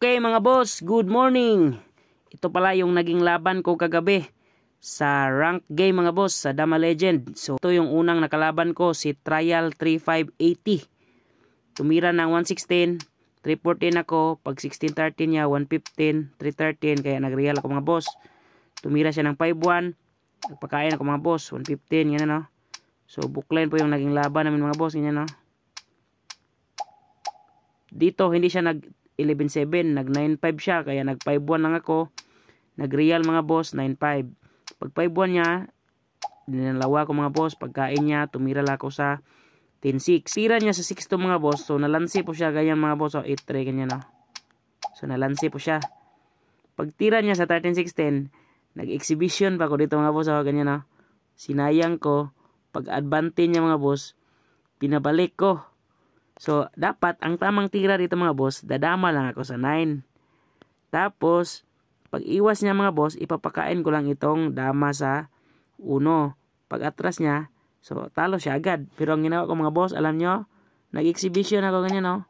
Okay mga boss, good morning. Ito pala yung naging laban ko kagabi sa rank game mga boss sa Dama Legend. So ito yung unang nakalaban ko, si Trial 3580. Tumira ng 116, 314 ako. Pag 1613 niya, 115, 313. Kaya nagreal ako mga boss. Tumira siya ng 51. Nagpakain ako mga boss, 115. Yan no. So bookline po yung naging laban namin mga boss. Yan no. Dito hindi siya nag 11.7, nag 9.5 siya, kaya nag 5.1 lang ako. Nag real mga boss, 9.5. Pag 5.1 niya, dinalawa ko mga boss. Pagkain niya, tumira lang ako sa 10.6. Tira niya sa 6 mga boss, so nalansi po siya, ganyan mga boss, so 8.3, ganyan no. So nalansi po siya. Pag tira niya sa 13.16, nag-exhibition pa ako dito mga boss, so ganyan no. Sinayang ko, pag advante niya mga boss, pinabalik ko. So, dapat, ang tamang tira dito mga boss, dadama lang ako sa 9. Tapos, pag iwas niya mga boss, ipapakain ko lang itong dama sa 1. Pag atras niya, so, talo siya agad. Pero ang ginawa ko mga boss, alam nyo, nag-exhibition ako ganyan, no?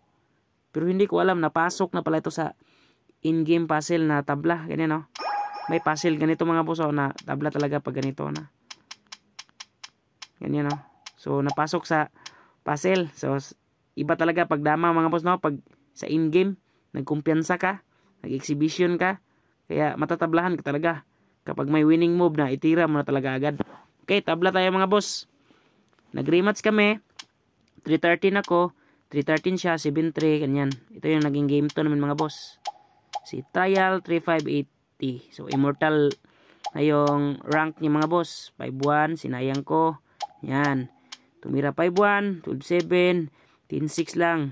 Pero hindi ko alam, napasok na pala ito sa in-game puzzle na tabla, ganyan, no? May puzzle ganito mga boss, oh, na tabla talaga pag ganito na. Ganyan, no? So, napasok sa puzzle. So, iba talaga pag dama mga boss no, pag sa in-game nagkumpiyansa ka, nag-exhibition ka, kaya matatablahan ka talaga. Kapag may winning move na, itira mo na talaga agad. Okay, tabla tayo mga boss. Nag-rematch kami, 313 ako, 313 siya, 7-3, ganyan. Ito yung naging game to namin mga boss. Si Trial 3580. So immortal na yung rank niya mga boss. 5-1, sinayang ko. Yan. Tumira 5-1, 12-7, 10-6 lang.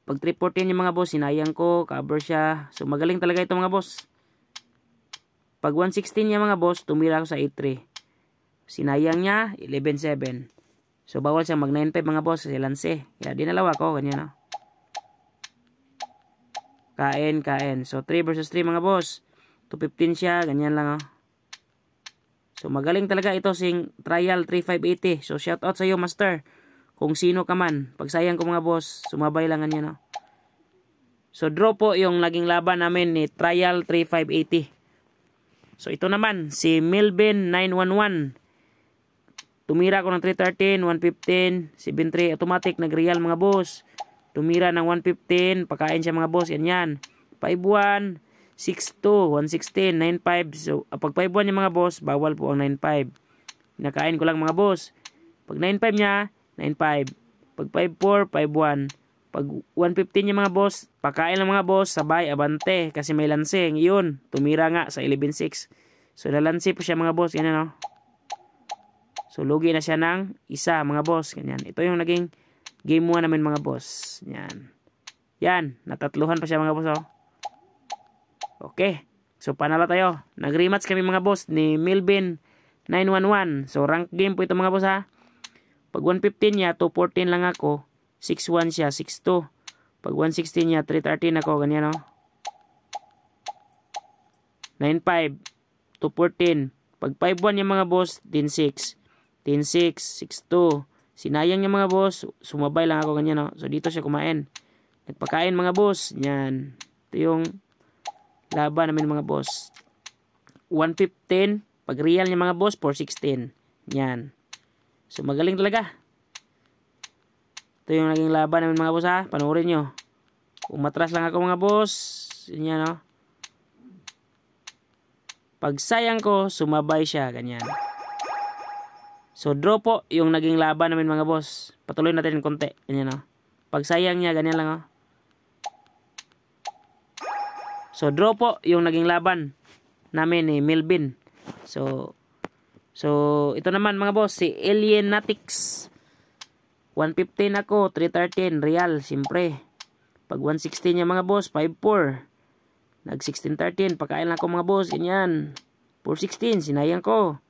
Pag 314 yung mga boss, sinayang ko, cover siya. So magaling talaga ito mga boss. Pag 116 yung mga boss, tumira ako sa 8-3. Sinayang niya, 11-7. So bawal siya mag 9-5 mga boss, kasi lanse. Kaya dinalawa ko, ganyan no. Kain. So 3 versus 3 mga boss. 215 siya, ganyan lang oh. So magaling talaga ito sing Trial 3580. So shout out sa iyo master. Kung sino ka man, pagsayang ko mga boss, sumabay lang niya no. So draw po yung naging laban namin ni Trial 3580. So ito naman si Melvin 911. Tumira ko ng 313, 115, 73 automatic nagreal mga boss. Tumira ng 115, pakain siya mga boss, yan. 51, 62, 116, 95. So pag 51 yung mga boss, bawal po ang 95. Nakain ko lang mga boss. Pag 95 niya, 9.5. Pag 5.4, 5.1. Pag 1.15 yung mga boss, pakain lang mga boss, sabay, abante. Kasi may lansing. Yun, tumira nga sa 11.6. So, nalansi po siya mga boss. Yan no. So, lugi na siya ng isa mga boss. Ganyan. Ito yung naging game 1 namin mga boss. Yan. Yan, natatluhan pa siya mga boss. Oh. Okay. So, panalo tayo. Nag-rematch kami mga boss ni Melvin 911. So, rank game po ito mga boss ha. Pag 115 niya, 214 lang ako. 6-1 siya, 6-2. Pag 116 niya, 313 ako. Ganyan, no? 9-5, 214. Pag 5-1 yung mga boss, 10-6. 10-6, 6-2. Sinayang yung mga boss, sumabay lang ako. Ganyan, no? So, dito siya kumain. Nagpakain mga boss. Yan. Ito yung laban namin mga boss. 115. Pag real niya mga boss, 416. Yan. So magaling talaga. Ito yung naging laban namin mga boss ha. Panoorin nyo. Umatras lang ako mga boss. Yan no. Pag sayang ko, sumabay siya. Ganyan. So draw po yung naging laban namin mga boss. Patuloy natin ng konti. Ganyan no. Pag sayang niya, ganyan lang oh. So draw po yung naging laban namin ni Melvin. So, ito naman mga boss, si Alienatics. 115 ako, 313, real, siyempre. Pag 116 niya mga boss, 54. Nag 1613, pakain lang ako mga boss, ganyan. 416, sinayang ko.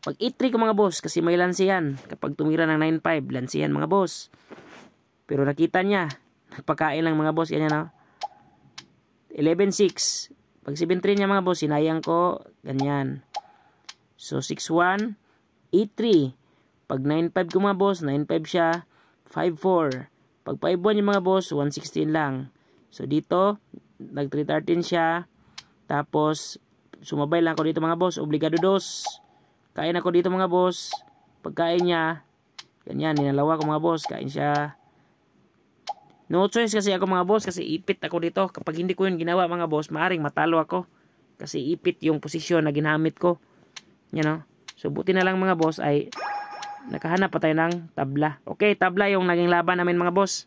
Pag 83 ko mga boss, kasi may lansiyan. Kapag tumira ng 95, lansiyan mga boss. Pero nakita niya, nagpakain lang mga boss, ganyan no. 11.6. Pag 7.3 niya mga boss, sinayang ko, ganyan. So, 6-1, 8-3. Pag 9-5 ko mga boss, 9-5 siya, 5-4. Pag 5-1 yung mga boss, 116 lang. So dito, nag 313 siya. Tapos, sumabay lang ako dito mga boss. Obligado dos. Kain ako dito mga boss. Pagkain niya, ganyan, ninalawa ko mga boss. Kain siya. No choice kasi ako mga boss. Kasi ipit ako dito. Kapag hindi ko yun ginawa mga boss, maaring matalo ako. Kasi ipit yung posisyon na ginamit ko. Yan o. So, buti na lang mga boss ay nakahanap pa tayo ng tabla. Okay, tabla yung naging laban namin mga boss.